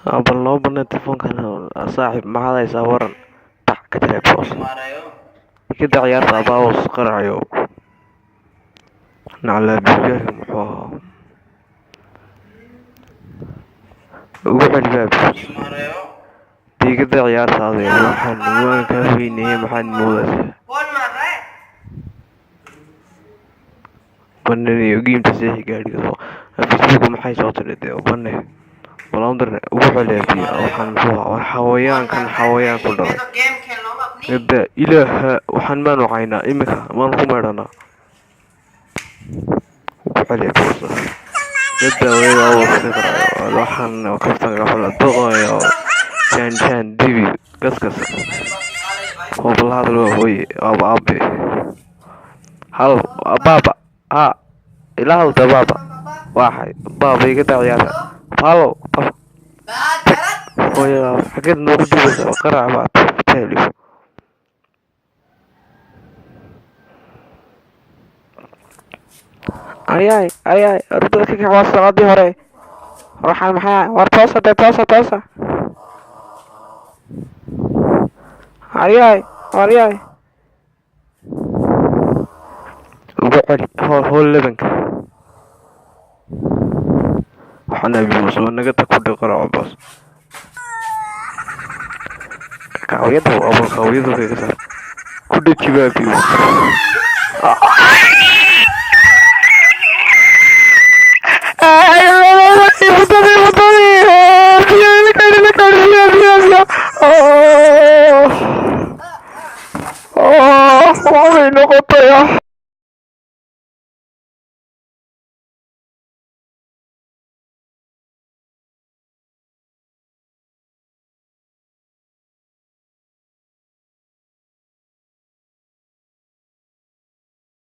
bal noo banee telefoonkan saaxiib maxaad haysaa waran dhac ka jira boos kada ciyaarta abaawos qaracayo naclaa biigahi muxuu ahaa ugu celi baabis diigada ciyaarta adeer waxaan waan kaa weyneeyey maxaad moodaysaa bananiyo giimta seexi gaadhiga facebook maxay soo tidhi dee bane balaandar ugu celeebiya waxaan muxuu ahaa war xawayaankan xawayaan ku dhalay gada ilaaha waxaan maanu caynaa iminka maan ku meedhanaa ugu celeebiyasa gada wayda awasiqrayo waxaan kaftan gafala doqayo jaan dibi gaskas hoblahad loo hooye aba abe hal baaba ha ila halda baaba waxay baaba iga ciyaarta halo hooyada xageed noogu dubaysaa qarac baad taaliyo ayay ardada ka kac waa salaadii hore waxaa maxaa war toosa ayay ugu celi hool lebanka waxaan abimus oo naga tag ku dhiqaraco boos kaawiyada abo kaawiyada kaga saar ku dhaji baabiyo ay